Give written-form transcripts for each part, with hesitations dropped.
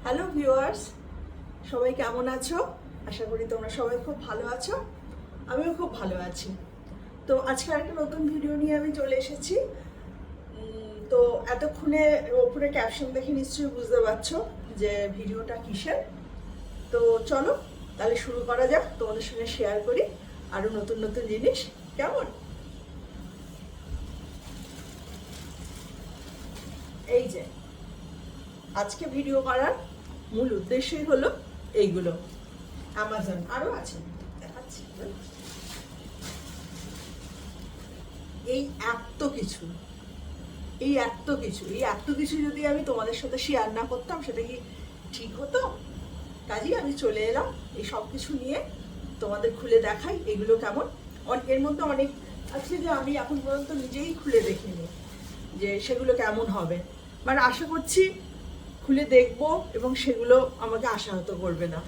Hello viewers, সবাই কেমন আছো? আশা করি তোমরা সবাই খুব ভালো আছো। আমিও খুব ভালো আছি। তো আজকে একটা নতুন ভিডিও নিয়ে আমি চলে এসেছি। তো এতক্ষণে ওপরে ক্যাপশন দেখে নিশ্চয়ই বুঝতে পারছো যে ভিডিওটা কিসের। তো চলো তাহলে শুরু করা যাক, তোমাদের সঙ্গে শেয়ার করি আরো নতুন নতুন জিনিস। কেমন? এই যে আজকে ভিডিও করার মূল উদ্দেশ্যই হলো এইগুলো। অ্যামাজন আরো আছে, দেখাচ্ছি। এই এত কিছু যদি আমি তোমাদের সাথে শেয়ার না করতাম সেটা কি ঠিক হতো? কাজেই আমি চলে এলাম এই সব কিছু নিয়ে তোমাদের খুলে দেখাই এগুলো কেমন। এর মধ্যে অনেক আছে যে আমি এখন পর্যন্ত নিজেই খুলে দেখিনি যে সেগুলো কেমন হবে। মানে আশা করছি খুলে দেখবো এবং সেগুলো আমাকে আশাহত করবে না।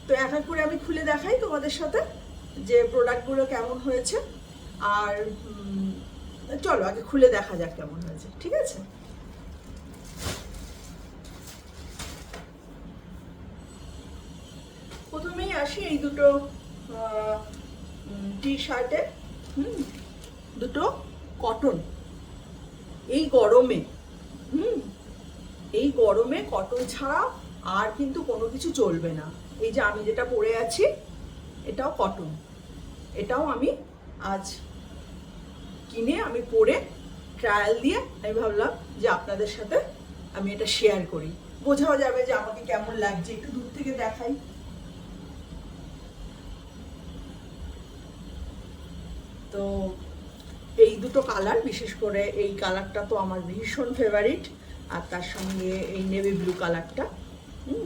তো এক এক করে আমি খুলে দেখাই তোমাদের সাথে যে প্রোডাক্টগুলো কেমন হয়েছে। আর চলো আগে খুলে দেখা যাক কেমন হয়েছে, ঠিক আছে? প্রথমেই আসি এই দুটো টি শার্টে, দুটো কটন। এই গরমে এই গরমে কটন ছাড়া আর কিন্তু কোনো কিছু চলবে না। এই যে আমি যেটা পরে আছি এটাও কটন, এটাও আমি আজ কিনে আমি পরে ট্রায়াল দিয়ে আমি ভাবলাম যে আপনাদের সাথে আমি এটা শেয়ার করি, বোঝাও যাবে যে আমাকে কেমন লাগছে। একটু দূর থেকে দেখাই। তো এই দুটো কালার, বিশেষ করে এই কালারটা তো আমার ভীষণ ফেভারিট, আর তার সঙ্গে এই নেভি ব্লু কালারটা।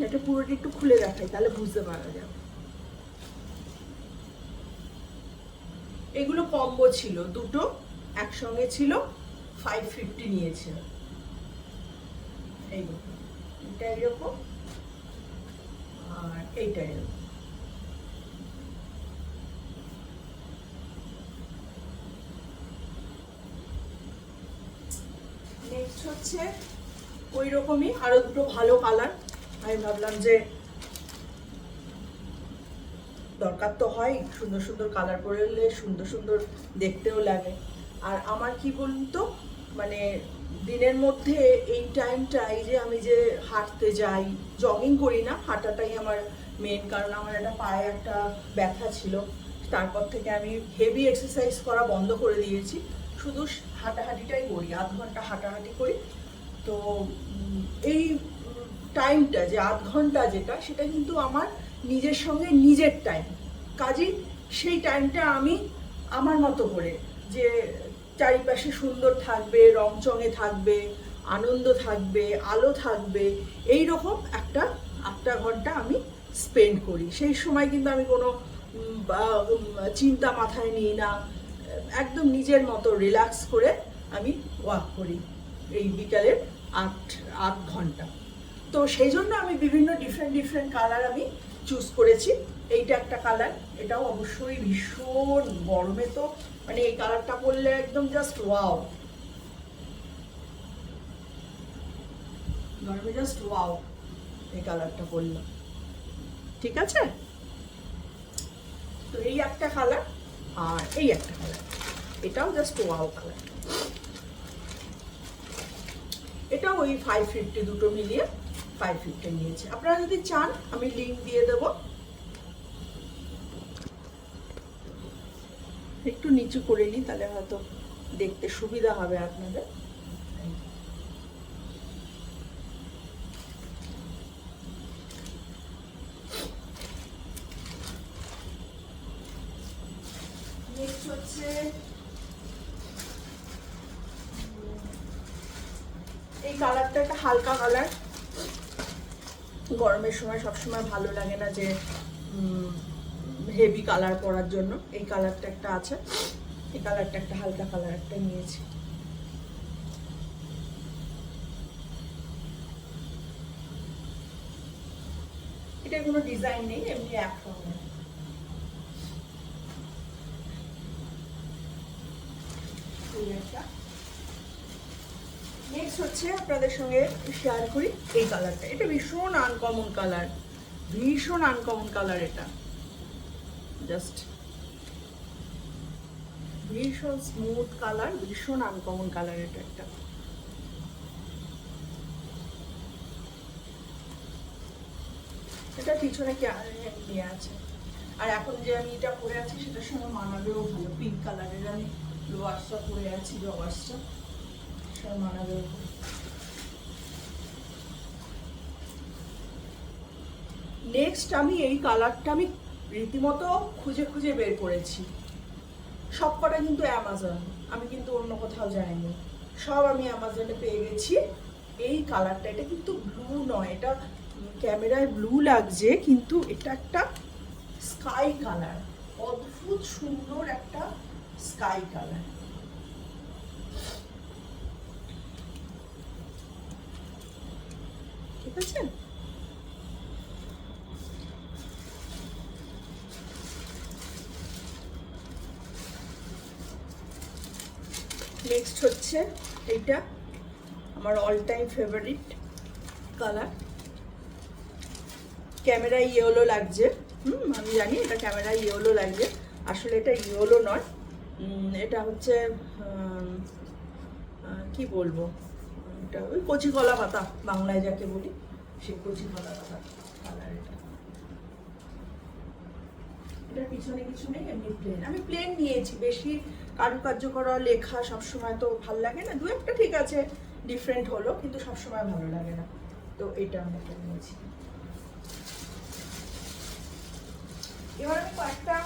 এটা পুরোটা একটু খুলে দেখাই তাহলে বুঝতে পারা যাবে। এগুলো কম্বো ছিল, দুটো একসঙ্গে ছিল, 550 নিয়েছিল। এইটা এরকম আর এইটা এরকম। নেক্সট হচ্ছে ওই রকমই আরো দুটো ভালো কালার। আমি ভাবলাম যে দরকার তো হয়, সুন্দর সুন্দর কালার পরলে সুন্দর সুন্দর দেখতেও লাগে। আর আমার কি বলুন তো, মানে দিনের মধ্যে এই টাইমটা, এই যে আমি যে হাঁটতে যাই, জগিং করি না, হাঁটাটাই আমার মেন, কারণ আমার একটা পায়ে একটা ব্যথা ছিল। তারপর থেকে আমি হেভি এক্সারসাইজ করা বন্ধ করে দিয়েছি, শুধু হাঁটাহাঁটিটাই করি, আধ ঘন্টা হাঁটাহাঁটি করি। তো এই টাইমটা যে আধ ঘন্টা যেটা, সেটা কিন্তু আমার নিজের সঙ্গে নিজের টাইম। কাজেই সেই টাইমটা আমি আমার মতো করে, যে চারিপাশে সুন্দর থাকবে, রংচঙে থাকবে, আনন্দ থাকবে, আলো থাকবে, এই রকম একটা আধটা ঘন্টা আমি স্পেন্ড করি। সেই সময় কিন্তু আমি কোনো চিন্তা মাথায় নিই না, একদম নিজের মতো রিল্যাক্স করে আমি ওয়াক করি এই বিকালের আধ ঘন্টা। তো সেই জন্য আমি বিভিন্ন ডিফারেন্ট কালার আমি চুজ করেছি। এইটা একটা কালার, এটাও অবশ্যই ভীষণ গরমে, তো মানে এই কালারটা পরলে একদম জাস্ট ওয়াও, গরমে জাস্ট ওয়াও এই কালারটা পরলে, ঠিক আছে? তো এই একটা কালার আর এই একটা কালার, এটাও জাস্ট ওয়াও কালার। এটাও ওই 550, দুটো মিলিয়ে 550 নিয়েছে। আপনারা যদি চান আমি লিঙ্ক দিয়ে দেব, একটু নিচু করে নিই তাহলে হয়তো দেখতে সুবিধা হবে আপনাদের। নেক্সট হচ্ছে এই কালারটা, একটা হালকা কালার। গরমের সময় সবসময় ভালো লাগে না যে হেভি কালার পরার জন্য। এই কালারটা একটা আছে, এই কালারটা একটা হালকা কালার একটা নিয়েছি। এটা কোনো ডিজাইন নেই, এমনি এক রকমের। নেক্সট নেক্সট হচ্ছে আপনাদের সঙ্গে শেয়ার করি এই কালারটা। এটা ভীষণ আনকমন কালার, ভীষণ আনকমন কালার। এটা জাস্ট ভীষণ স্মুথ কালার, ভীষণ আনকমন কালার। এটা একটা এটা পিছনে নিয়ে আছে। আর এখন যে আমি এটা পরে আছি সেটার সঙ্গে মানাবেও ভালো, পিঙ্ক কালারের আমি লোয়ার্সটা পরে আছি, জগার্সটা সঙ্গে মানাবেও। নেক্সট আমি এই কালারটা আমি রীতিমতো খুঁজে খুঁজে বের করেছি। সব কটা কিন্তু অ্যামাজন, আমি কিন্তু অন্য কোথাও যাইনি, সব আমি অ্যামাজনে পেয়ে গেছি। এই কালারটা, এটা কিন্তু ব্লু নয়, এটা ক্যামেরায় ব্লু লাগছে কিন্তু এটা একটা স্কাই কালার, অদ্ভুত সুন্দর একটা স্কাই কালার। ঠিক আছে, নেক্সট হচ্ছে এইটা আমার অল টাইম ফেভারিট কালার। ক্যামেরায় ইয়েলো লাগছে, আমি জানি এটা ক্যামেরায় ইয়েলো লাগছে, আসলে এটা ইয়েলো নয়, এটা হচ্ছে কি বলবো, এটা ওই কচি কলা পাতা বাংলায় যাকে বলি, সেই কচি কলা পাতা কালার। এটার পিছনে কিছু নেই, এমনি প্লেন। আমি প্লেন নিয়েছি, বেশি কারুকার্য করা লেখা সবসময় তো ভালো লাগে না, দু একটা ঠিক আছে ডিফারেন্ট হলো, কিন্তু সবসময় ভালো লাগে না, তো এটা আমি একটা নিয়েছি। এবার আমি কয়েকটা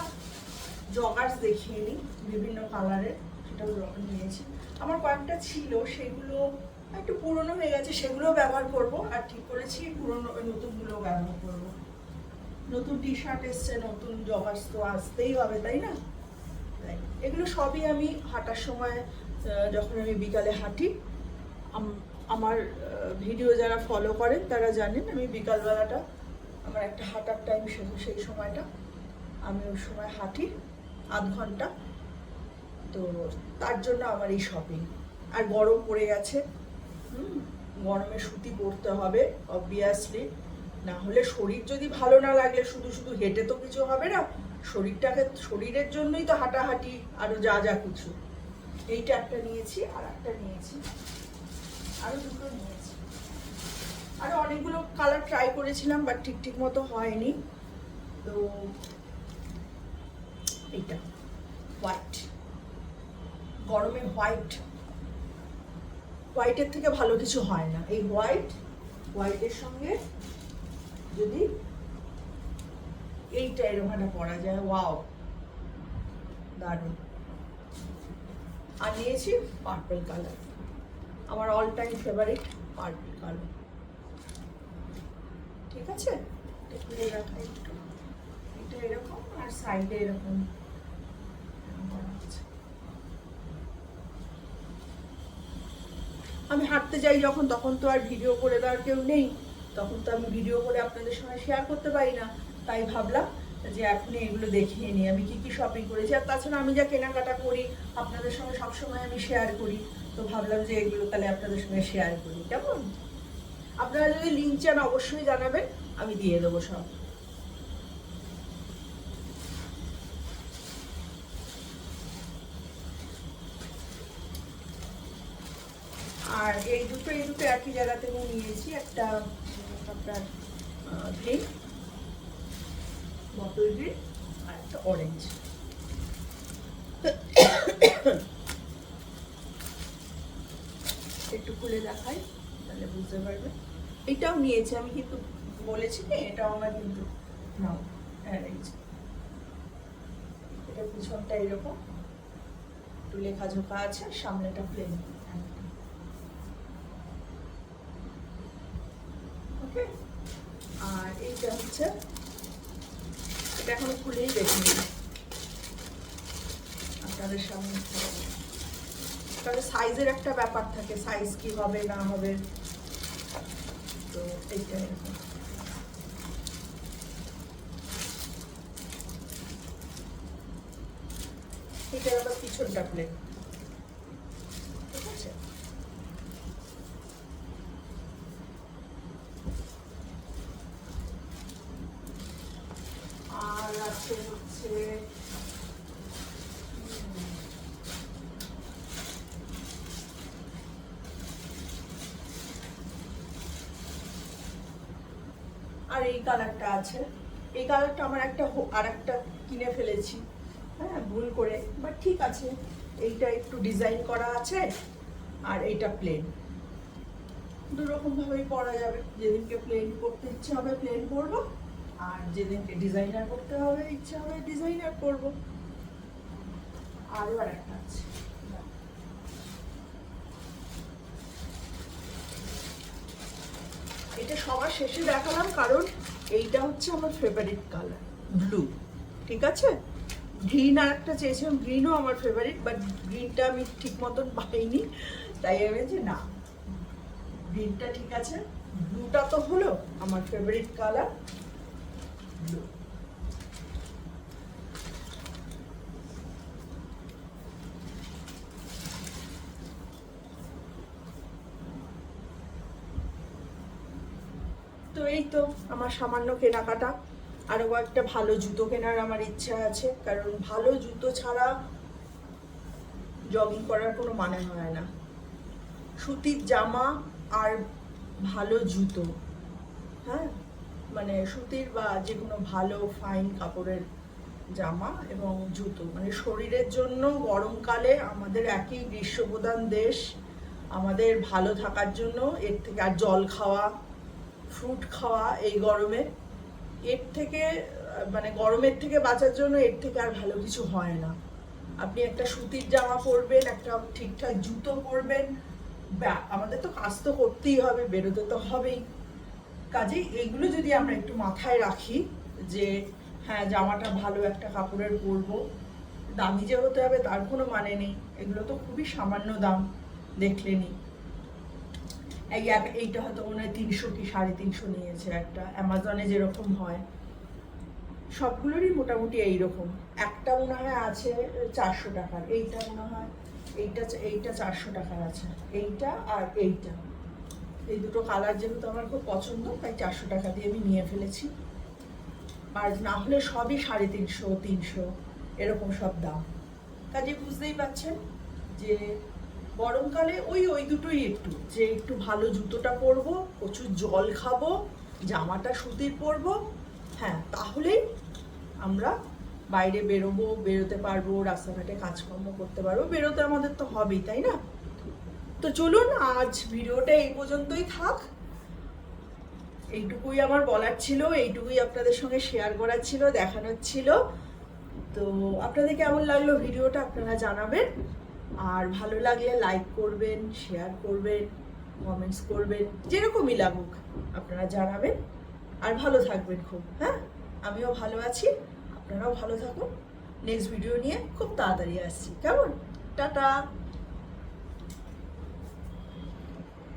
জগার্স দেখিয়ে নিই বিভিন্ন কালারের, সেটাও নিয়েছি। আমার কয়েকটা ছিল, সেগুলো একটু পুরনো হয়ে গেছে, সেগুলো ব্যবহার করব, আর ঠিক করেছি পুরনো নতুনগুলো ব্যবহার করব। নতুন টি শার্ট এসছে, নতুন জগার্স তো আসতেই হবে, তাই না? এগুলো সবই আমি হাঁটার সময়, যখন আমি বিকালে হাঁটি, আমার ভিডিও যারা ফলো করেন তারা জানেন আমি বিকালবেলাটা আমার একটা হাঁটার টাইম, সেই সময়টা আমি ওই সময় হাঁটি আধ ঘন্টা, তো তার জন্য আমার এই শপিং। আর গরম পড়ে গেছে, গরমে সুতি পরতে হবে অবভিয়াসলি, না হলে শরীর যদি ভালো না লাগলে শুধু শুধু হেঁটে তো কিছু হবে না, শরীরের জন্যই তো হাঁটাহাঁটি, আরো যা যা কিছু। এইটা একটা নিয়েছি, আর একটা নিয়েছি, আরো দুটো নিয়েছি। আরো অনেকগুলো কালার ট্রাই করেছিলাম, বাট ঠিক মতো হয়নি। তো এইটা হোয়াইট, গরমে হোয়াইটের থেকে ভালো কিছু হয় না। এই হোয়াইটের সঙ্গে যদি এইটা এরকম পরা যায়, ওয়াও, দারুণ। আর নিয়েছি পার্পল কালার, আমার all time favourite purple colour. ঠিক আছে, খুলে রাখা একটু, এটা এরকম আর সাইডে এরকম করা আছে। আমি হাঁটতে যাই যখন, তখন তো আর ভিডিও করে দেওয়ার কেউ নেই, তখন তো আমি ভিডিও করে আপনাদের সঙ্গে শেয়ার করতে পারি না, তাই ভাবলাম যে এখন এগুলো দেখিয়ে নিই আমি কি শপিং করেছি। আর তাছাড়া আমি যা কেনাকাটা করি আপনাদের সঙ্গে সবসময় আমি শেয়ার করি, তো ভাবলাম যে এগুলো তাহলে আপনাদের সঙ্গে শেয়ার করি। কেমন? আপনারা যদি লিঙ্ক চান অবশ্যই জানাবেন, আমি দিয়ে দেবো সব। আর এই দুটো একই জায়গা থেকে নিয়েছি, একটা আপনার গ্রিন, বটল গ্রিন, আর একটা অরেঞ্জ। একটু খুলে দেখাই তাহলে বুঝতে পারবে। এটাও নিয়েছি আমি, কিন্তু বলেছি না এটাও আমার কিন্তু নাও অরেঞ্জ। এটা পিছনটা এরকম একটু লেখাঝোকা আছে, সামনেটা প্লেন। ওকে, আর এইটা হচ্ছে, এটা এখন খুলেই দেখিনি আপনাদের সামনে, তাহলে সাইজের একটা ব্যাপার থাকে, সাইজ কি হবে না হবে, তো এইটা এরকম। এটা আবার পিছনটা প্লেন। ঠিক আছে, আছে হচ্ছে আর এই কালারটা আছে। এই কালারটা আমার আর একটা কিনে ফেলেছি, হ্যাঁ, ভুল করে, বাট ঠিক আছে। এইটা একটু ডিজাইন করা আছে আর এইটা প্লেন। দুরকম ভাবেই পরা যাবে। যেদিনকে প্লেন করতে ইচ্ছে হবে প্লেন করবো, আর যেদিনকে ডিজাইনার করতে হবে ইচ্ছে হবে ডিজাইনার করব। আরও আর একটা আছে, এটা সবার শেষে দেখালাম কারণ এইটা হচ্ছে আমার ফেভারিট কালার, ব্লু। ঠিক আছে, গ্রিন আর একটা চেয়েছিলাম, গ্রিনও আমার ফেভারিট, বাট গ্রিনটা আমি ঠিক মতন পাইনি, তাই আমি যে না, গ্রিনটা ঠিক আছে, ব্লুটা তো হলো আমার ফেভারিট কালার, ব্লু। তো এই তো আমার সামান্য কেনাকাটা। আরও একটা ভালো জুতো কেনার আমার ইচ্ছা আছে, কারণ ভালো জুতো ছাড়া জগিং করার কোনো মানে হয় না। সুতির জামা আর ভালো জুতো, হ্যাঁ, মানে সুতির বা যে কোনো ভালো ফাইন কাপড়ের জামা এবং জুতো, মানে শরীরের জন্য গরমকালে আমাদের একই গ্রীষ্মপ্রধান দেশ, আমাদের ভালো থাকার জন্য এর থেকে, আর জল খাওয়া, ফ্রুট খাওয়া এই গরমে, এর থেকে মানে গরমের থেকে বাঁচার জন্য এর থেকে আর ভালো কিছু হয় না। আপনি একটা সুতির জামা পরবেন, একটা ঠিকঠাক জুতো পরবেন, আমাদের তো কাজ তো করতেই হবে, বেরোতে তো হবেই। কাজেই এইগুলো যদি আমরা একটু মাথায় রাখি যে হ্যাঁ জামাটা ভালো একটা কাপড়ের পরবো, দামি যে হতে হবে তার কোনো মানে নেই, এগুলো তো খুবই সামান্য দাম, দেখলেনি। এইটা হয়তো মনে হয় 300 কি 350 নিয়েছে, একটা অ্যামাজনে যেরকম হয় সবগুলোরই মোটামুটি এইরকম। একটা মনে হয় আছে 400 টাকার, এইটা মনে হয় এইটা 400 টাকার আছে, এইটা আর এইটা, এই দুটো কালার যেহেতু আমার খুব পছন্দ তাই 400 টাকা দিয়ে আমি নিয়ে ফেলেছি। আর না হলে সবই 350 300 এরকম সব দাম। কাজে বুঝতেই পারছেন যে গরমকালে ওই দুটোই, একটু যে একটু ভালো জুতোটা পরবো, প্রচুর জল খাবো, জামাটা সুতির পরবো, হ্যাঁ, তাহলেই আমরা বাইরে বেরোতে পারবো, রাস্তাঘাটে কাজকর্ম করতে পারবো, বেরোতে আমাদের তো হবেই, তাই না? তো চলুন আজ ভিডিওটা এই পর্যন্তই থাক। এইটুকুই আমার বলার ছিল, এইটুকুই আপনাদের সঙ্গে শেয়ার করার ছিল, দেখানোর ছিল। তো আপনাদের কেমন লাগলো ভিডিওটা আপনারা জানাবেন, আর ভালো লাগলে লাইক করবেন, শেয়ার করবেন, কমেন্টস করবেন, যেরকমই লাগুক আপনারা জানাবেন। আর ভালো থাকবেন খুব, হ্যাঁ, আমিও ভালো আছি, আপনারাও ভালো থাকুন। নেক্সট ভিডিও নিয়ে খুব তাড়াতাড়ি আসছি, কেমন? টাটা।